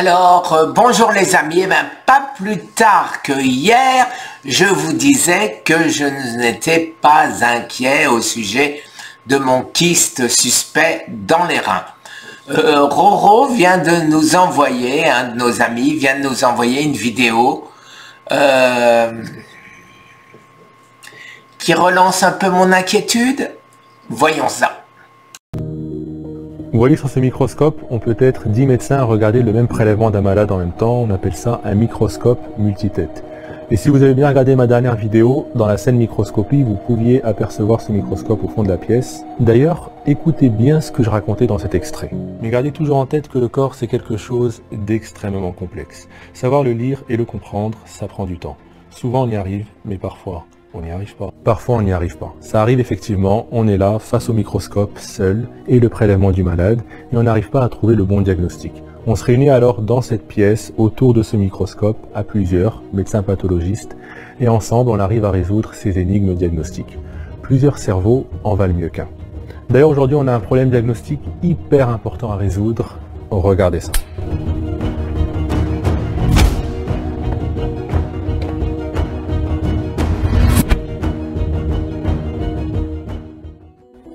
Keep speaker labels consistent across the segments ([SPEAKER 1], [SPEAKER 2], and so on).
[SPEAKER 1] Bonjour les amis, pas plus tard que hier, je vous disais que je n'étais pas inquiet au sujet de mon kyste suspect dans les reins. Roro vient de nous envoyer, un de nos amis vient de nous envoyer une vidéo qui relance un peu mon inquiétude. Voyons ça.
[SPEAKER 2] Vous voyez, sur ce microscope, on peut être 10 médecins à regarder le même prélèvement d'un malade en même temps. On appelle ça un microscope multitête. Et si vous avez bien regardé ma dernière vidéo, dans la scène microscopie, vous pouviez apercevoir ce microscope au fond de la pièce. D'ailleurs, écoutez bien ce que je racontais dans cet extrait. Mais gardez toujours en tête que le corps, c'est quelque chose d'extrêmement complexe. Savoir le lire et le comprendre, ça prend du temps. Souvent on y arrive, mais parfois on n'y arrive pas. Parfois on n'y arrive pas. Ça arrive effectivement, on est là, face au microscope, seul, et le prélèvement du malade, et on n'arrive pas à trouver le bon diagnostic. On se réunit alors dans cette pièce, autour de ce microscope, à plusieurs, médecins pathologistes, et ensemble on arrive à résoudre ces énigmes diagnostiques. Plusieurs cerveaux en valent mieux qu'un. D'ailleurs aujourd'hui on a un problème diagnostique hyper important à résoudre. Regardez ça.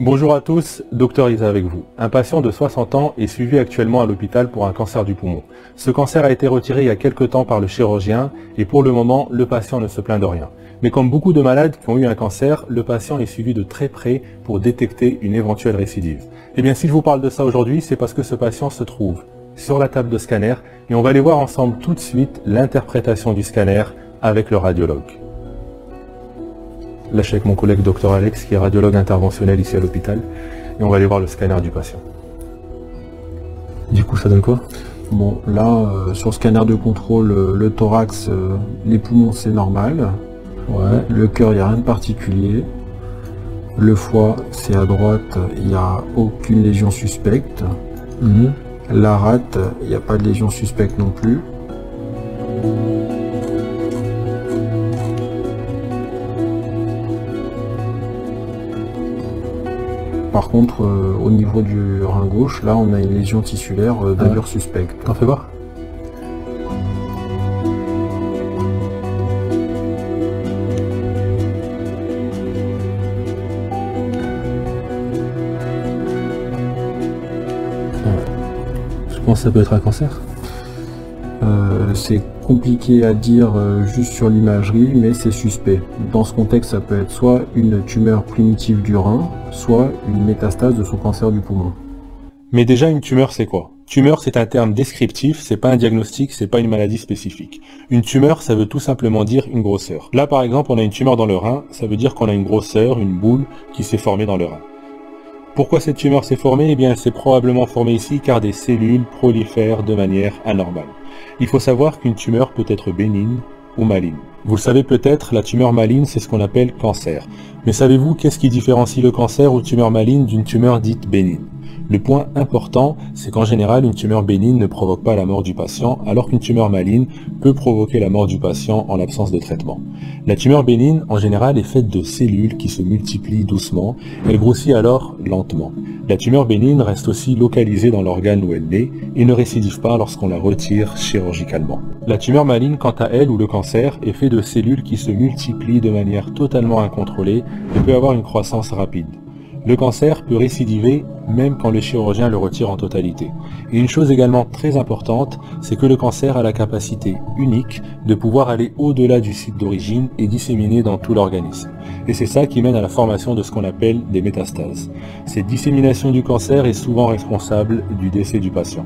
[SPEAKER 2] Bonjour à tous, Dr Isa avec vous. Un patient de 60 ans est suivi actuellement à l'hôpital pour un cancer du poumon. Ce cancer a été retiré il y a quelques temps par le chirurgien et pour le moment, le patient ne se plaint de rien. Mais comme beaucoup de malades qui ont eu un cancer, le patient est suivi de très près pour détecter une éventuelle récidive. Eh bien, si je vous parle de ça aujourd'hui, c'est parce que ce patient se trouve sur la table de scanner et on va aller voir ensemble tout de suite l'interprétation du scanner avec le radiologue. Là, je suis avec mon collègue Dr Alex, qui est radiologue interventionnel ici à l'hôpital, et on va aller voir le scanner du patient. Du coup, ça donne quoi?
[SPEAKER 3] Bon, là, sur le scanner de contrôle, le thorax, les poumons, c'est normal. Ouais. Le cœur, il n'y a rien de particulier. Le foie, c'est à droite, il n'y a aucune lésion suspecte. La rate, il n'y a pas de lésion suspecte non plus. Par contre, au niveau du rein gauche, là, on a une lésion tissulaire d'allure suspecte.
[SPEAKER 2] T'en fais voir? Je pense que ça peut être un cancer.
[SPEAKER 3] C'est compliqué à dire juste sur l'imagerie, mais c'est suspect. Dans ce contexte, ça peut être soit une tumeur primitive du rein, soit une métastase de son cancer du poumon.
[SPEAKER 2] Mais déjà, une tumeur, c'est quoi? Tumeur, c'est un terme descriptif, c'est pas un diagnostic, c'est pas une maladie spécifique. Une tumeur, ça veut tout simplement dire une grosseur. Là, par exemple, on a une tumeur dans le rein, ça veut dire qu'on a une grosseur, une boule qui s'est formée dans le rein. Pourquoi cette tumeur s'est formée? Eh bien, elle s'est probablement formée ici car des cellules prolifèrent de manière anormale. Il faut savoir qu'une tumeur peut être bénigne ou maligne. Vous le savez peut-être, la tumeur maligne, c'est ce qu'on appelle cancer. Mais savez-vous qu'est-ce qui différencie le cancer ou tumeur maligne d'une tumeur dite bénigne? Le point important, c'est qu'en général, une tumeur bénigne ne provoque pas la mort du patient, alors qu'une tumeur maligne peut provoquer la mort du patient en l'absence de traitement. La tumeur bénigne, en général, est faite de cellules qui se multiplient doucement, elle grossit alors lentement. La tumeur bénigne reste aussi localisée dans l'organe où elle naît et ne récidive pas lorsqu'on la retire chirurgicalement. La tumeur maligne, quant à elle, ou le cancer, est fait de cellules qui se multiplient de manière totalement incontrôlée et peut avoir une croissance rapide. Le cancer peut récidiver même quand le chirurgien le retire en totalité. Et une chose également très importante, c'est que le cancer a la capacité unique de pouvoir aller au-delà du site d'origine et disséminer dans tout l'organisme. Et c'est ça qui mène à la formation de ce qu'on appelle des métastases. Cette dissémination du cancer est souvent responsable du décès du patient.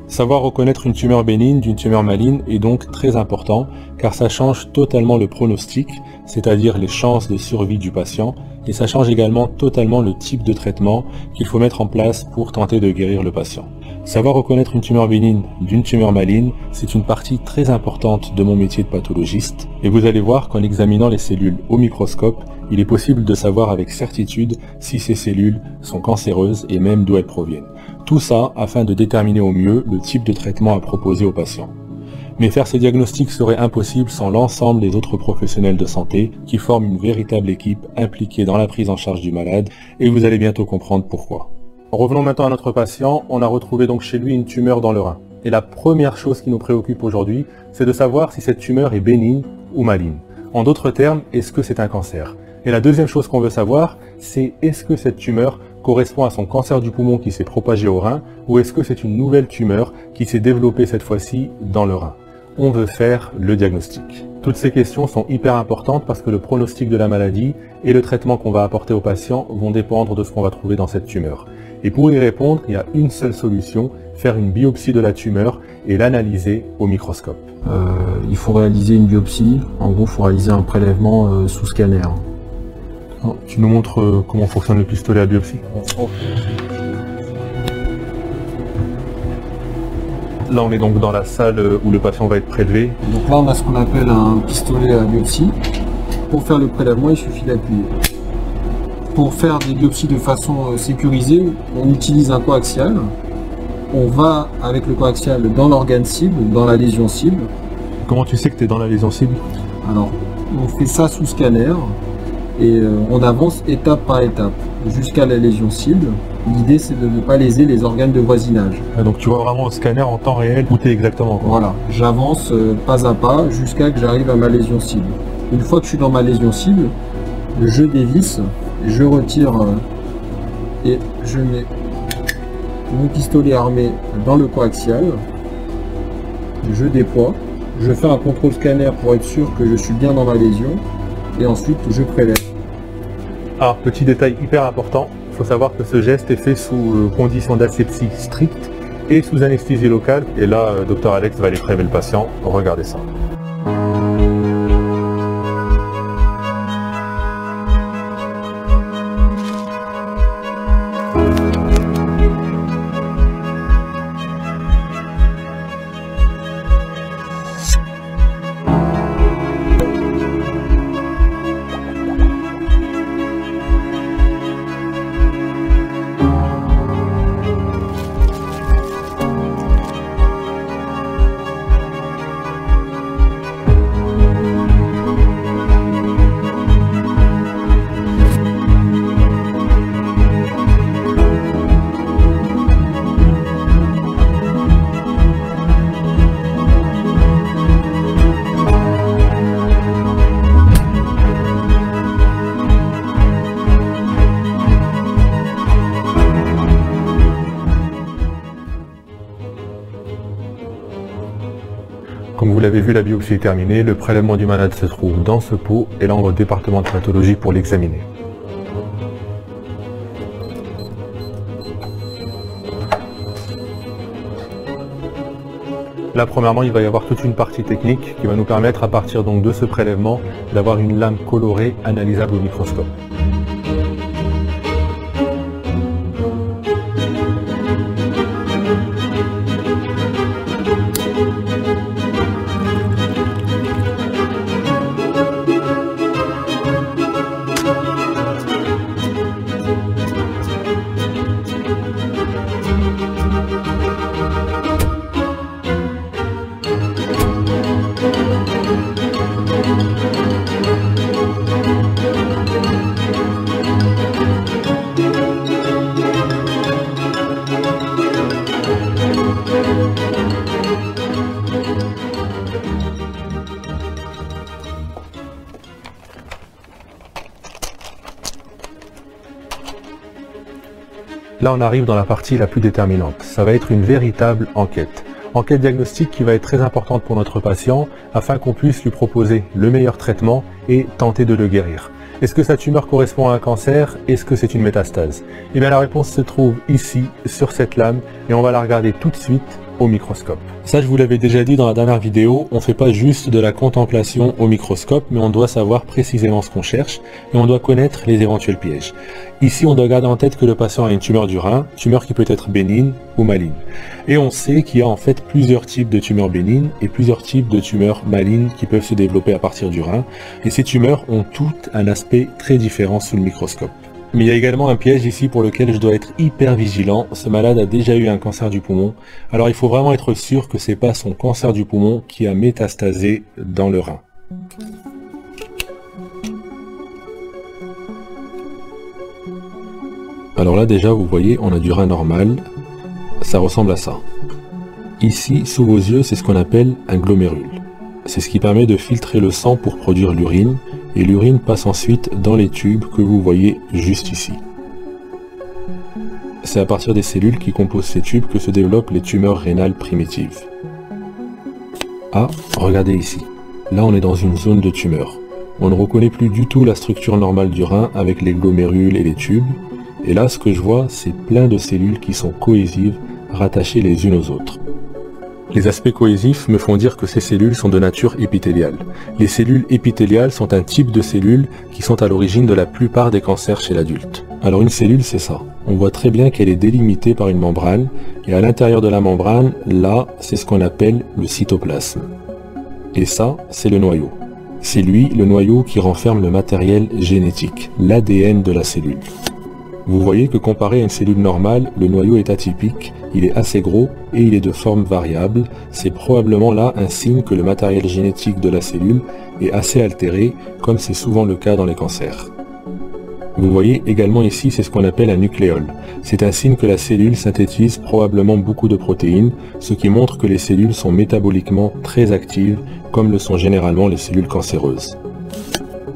[SPEAKER 2] Savoir reconnaître une tumeur bénigne d'une tumeur maligne est donc très important car ça change totalement le pronostic, c'est-à-dire les chances de survie du patient, et ça change également totalement le type de traitement qu'il faut mettre en place pour tenter de guérir le patient. Savoir reconnaître une tumeur bénigne d'une tumeur maligne, c'est une partie très importante de mon métier de pathologiste, et vous allez voir qu'en examinant les cellules au microscope, il est possible de savoir avec certitude si ces cellules sont cancéreuses et même d'où elles proviennent. Tout ça afin de déterminer au mieux le type de traitement à proposer au patient. Mais faire ces diagnostics serait impossible sans l'ensemble des autres professionnels de santé qui forment une véritable équipe impliquée dans la prise en charge du malade, et vous allez bientôt comprendre pourquoi. Revenons maintenant à notre patient. On a retrouvé donc chez lui une tumeur dans le rein. Et la première chose qui nous préoccupe aujourd'hui, c'est de savoir si cette tumeur est bénigne ou maligne. En d'autres termes, est-ce que c'est un cancer? Et la deuxième chose qu'on veut savoir, c'est est-ce que cette tumeur correspond à son cancer du poumon qui s'est propagé au rein, ou est-ce que c'est une nouvelle tumeur qui s'est développée cette fois-ci dans le rein? On veut faire le diagnostic. Toutes ces questions sont hyper importantes parce que le pronostic de la maladie et le traitement qu'on va apporter au patient vont dépendre de ce qu'on va trouver dans cette tumeur. Et pour y répondre, il y a une seule solution, faire une biopsie de la tumeur et l'analyser au microscope.
[SPEAKER 3] Il faut réaliser une biopsie. En gros, il faut réaliser un prélèvement sous scanner.
[SPEAKER 2] Tu nous montres comment fonctionne le pistolet à biopsie? Là, on est donc dans la salle où le patient va être prélevé.
[SPEAKER 3] Donc là, on a ce qu'on appelle un pistolet à biopsie. Pour faire le prélèvement, il suffit d'appuyer. Pour faire des biopsies de façon sécurisée, on utilise un coaxial. On va avec le coaxial dans l'organe cible, dans la lésion cible.
[SPEAKER 2] Comment tu sais que tu es dans la lésion cible?
[SPEAKER 3] Alors, on fait ça sous scanner et on avance étape par étape jusqu'à la lésion cible. L'idée, c'est de ne pas léser les organes de voisinage.
[SPEAKER 2] Donc tu vois vraiment au scanner en temps réel où tu es exactement.
[SPEAKER 3] Voilà, j'avance pas à pas jusqu'à que j'arrive à ma lésion cible. Une fois que je suis dans ma lésion cible, je dévisse, je retire et je mets mon pistolet armé dans le coaxial. Je déploie, je fais un contrôle scanner pour être sûr que je suis bien dans ma lésion et ensuite je prélève.
[SPEAKER 2] Alors, petit détail hyper important, il faut savoir que ce geste est fait sous conditions d'asepsie strictes et sous anesthésie locale. Et là, Dr Alex va aller prélever le patient. Regardez ça. Comme vous l'avez vu, la biopsie est terminée, le prélèvement du malade se trouve dans ce pot et là on va au département de pathologie pour l'examiner. Là, premièrement, il va y avoir toute une partie technique qui va nous permettre, à partir donc de ce prélèvement, d'avoir une lame colorée analysable au microscope. Là, on arrive dans la partie la plus déterminante. Ça va être une véritable enquête. Enquête diagnostique qui va être très importante pour notre patient afin qu'on puisse lui proposer le meilleur traitement et tenter de le guérir. Est-ce que sa tumeur correspond à un cancer? Est-ce que c'est une métastase? Eh bien, la réponse se trouve ici, sur cette lame, et on va la regarder tout de suite au microscope. Ça, je vous l'avais déjà dit dans la dernière vidéo, on ne fait pas juste de la contemplation au microscope, mais on doit savoir précisément ce qu'on cherche et on doit connaître les éventuels pièges. Ici, on doit garder en tête que le patient a une tumeur du rein, tumeur qui peut être bénigne ou maligne. Et on sait qu'il y a en fait plusieurs types de tumeurs bénignes et plusieurs types de tumeurs malignes qui peuvent se développer à partir du rein. Et ces tumeurs ont toutes un aspect très différent sous le microscope. Mais il y a également un piège ici pour lequel je dois être hyper vigilant. Ce malade a déjà eu un cancer du poumon. Alors il faut vraiment être sûr que c'est pas son cancer du poumon qui a métastasé dans le rein. Alors là déjà vous voyez on a du rein normal. Ça ressemble à ça. Ici, sous vos yeux, c'est ce qu'on appelle un glomérule. C'est ce qui permet de filtrer le sang pour produire l'urine, et l'urine passe ensuite dans les tubes que vous voyez juste ici. C'est à partir des cellules qui composent ces tubes que se développent les tumeurs rénales primitives. Ah, regardez ici. Là, on est dans une zone de tumeur. On ne reconnaît plus du tout la structure normale du rein avec les glomérules et les tubes. Et là, ce que je vois, c'est plein de cellules qui sont cohésives, rattachées les unes aux autres. Les aspects cohésifs me font dire que ces cellules sont de nature épithéliale. Les cellules épithéliales sont un type de cellules qui sont à l'origine de la plupart des cancers chez l'adulte. Alors une cellule, c'est ça. On voit très bien qu'elle est délimitée par une membrane, et à l'intérieur de la membrane, là, c'est ce qu'on appelle le cytoplasme. Et ça, c'est le noyau. C'est lui, le noyau, qui renferme le matériel génétique, l'ADN de la cellule. Vous voyez que comparé à une cellule normale, le noyau est atypique, il est assez gros et il est de forme variable. C'est probablement là un signe que le matériel génétique de la cellule est assez altéré, comme c'est souvent le cas dans les cancers. Vous voyez également ici, c'est ce qu'on appelle un nucléole. C'est un signe que la cellule synthétise probablement beaucoup de protéines, ce qui montre que les cellules sont métaboliquement très actives, comme le sont généralement les cellules cancéreuses.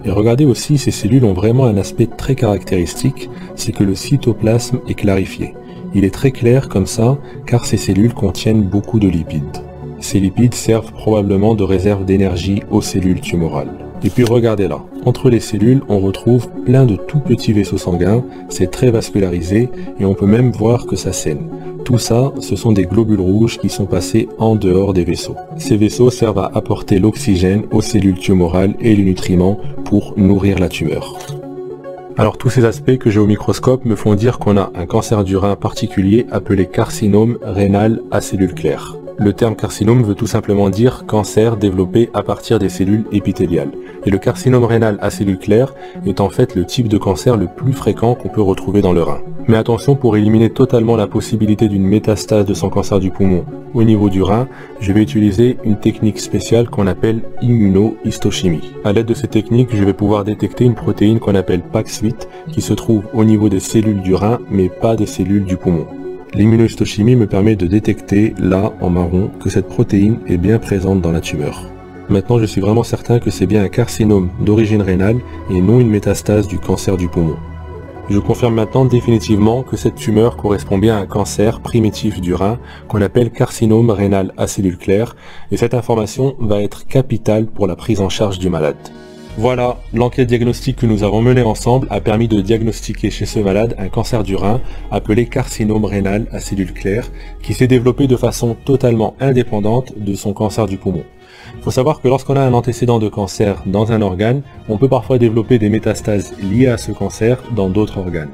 [SPEAKER 2] Et regardez aussi, ces cellules ont vraiment un aspect très caractéristique, c'est que le cytoplasme est clarifié. Il est très clair comme ça, car ces cellules contiennent beaucoup de lipides. Ces lipides servent probablement de réserve d'énergie aux cellules tumorales. Et puis regardez là, entre les cellules, on retrouve plein de tout petits vaisseaux sanguins, c'est très vascularisé, et on peut même voir que ça saigne. Tout ça, ce sont des globules rouges qui sont passés en dehors des vaisseaux. Ces vaisseaux servent à apporter l'oxygène aux cellules tumorales et les nutriments pour nourrir la tumeur. Alors tous ces aspects que j'ai au microscope me font dire qu'on a un cancer du rein particulier appelé carcinome rénal à cellules claires. Le terme carcinome veut tout simplement dire cancer développé à partir des cellules épithéliales. Et le carcinome rénal à cellules claires est en fait le type de cancer le plus fréquent qu'on peut retrouver dans le rein. Mais attention, pour éliminer totalement la possibilité d'une métastase de son cancer du poumon au niveau du rein, je vais utiliser une technique spéciale qu'on appelle immunohistochimie. À l'aide de cette technique, je vais pouvoir détecter une protéine qu'on appelle PAX8 qui se trouve au niveau des cellules du rein mais pas des cellules du poumon. L'immunohistochimie me permet de détecter, là, en marron, que cette protéine est bien présente dans la tumeur. Maintenant, je suis vraiment certain que c'est bien un carcinome d'origine rénale et non une métastase du cancer du poumon. Je confirme maintenant définitivement que cette tumeur correspond bien à un cancer primitif du rein qu'on appelle carcinome rénal à cellules claires, et cette information va être capitale pour la prise en charge du malade. Voilà, l'enquête diagnostique que nous avons menée ensemble a permis de diagnostiquer chez ce malade un cancer du rein appelé carcinome rénal à cellules claires qui s'est développé de façon totalement indépendante de son cancer du poumon. Il faut savoir que lorsqu'on a un antécédent de cancer dans un organe, on peut parfois développer des métastases liées à ce cancer dans d'autres organes.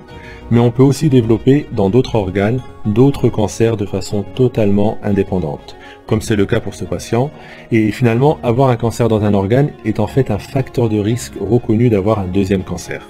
[SPEAKER 2] Mais on peut aussi développer dans d'autres organes d'autres cancers de façon totalement indépendante, comme c'est le cas pour ce patient. Et finalement, avoir un cancer dans un organe est en fait un facteur de risque reconnu d'avoir un deuxième cancer.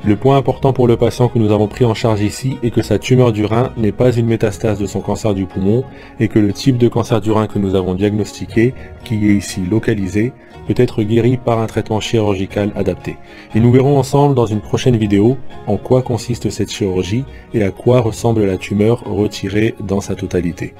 [SPEAKER 2] Le point important pour le patient que nous avons pris en charge ici est que sa tumeur du rein n'est pas une métastase de son cancer du poumon et que le type de cancer du rein que nous avons diagnostiqué, qui est ici localisé, peut être guéri par un traitement chirurgical adapté. Et nous verrons ensemble dans une prochaine vidéo en quoi consiste cette chirurgie et à quoi ressemble la tumeur retirée dans sa totalité.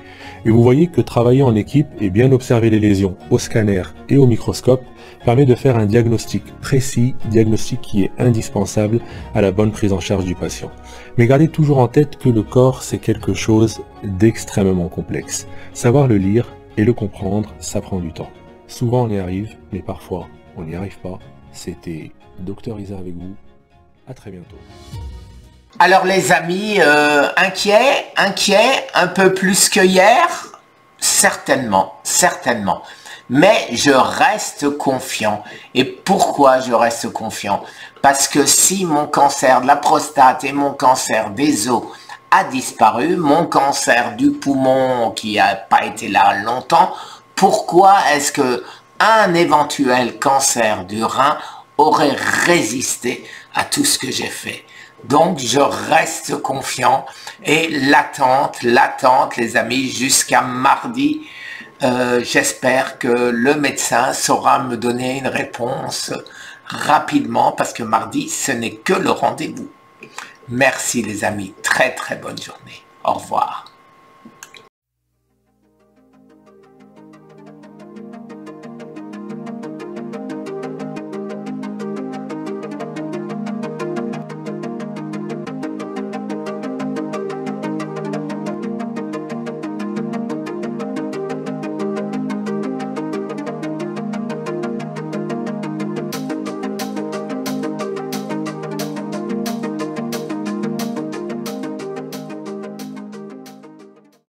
[SPEAKER 2] Et vous voyez que travailler en équipe et bien observer les lésions au scanner et au microscope permet de faire un diagnostic précis, diagnostic qui est indispensable à la bonne prise en charge du patient. Mais gardez toujours en tête que le corps, c'est quelque chose d'extrêmement complexe. Savoir le lire et le comprendre, ça prend du temps. Souvent on y arrive, mais parfois on n'y arrive pas. C'était Dr Isa avec vous. À très bientôt.
[SPEAKER 1] Alors les amis, inquiet, un peu plus que hier, certainement. Mais je reste confiant. Et pourquoi je reste confiant? Parce que si mon cancer de la prostate et mon cancer des os a disparu, mon cancer du poumon qui n'a pas été là longtemps, pourquoi est-ce que un éventuel cancer du rein aurait résisté à tout ce que j'ai fait? Donc je reste confiant et l'attente les amis jusqu'à mardi. J'espère que le médecin saura me donner une réponse rapidement parce que mardi ce n'est que le rendez-vous. Merci les amis, très bonne journée. Au revoir.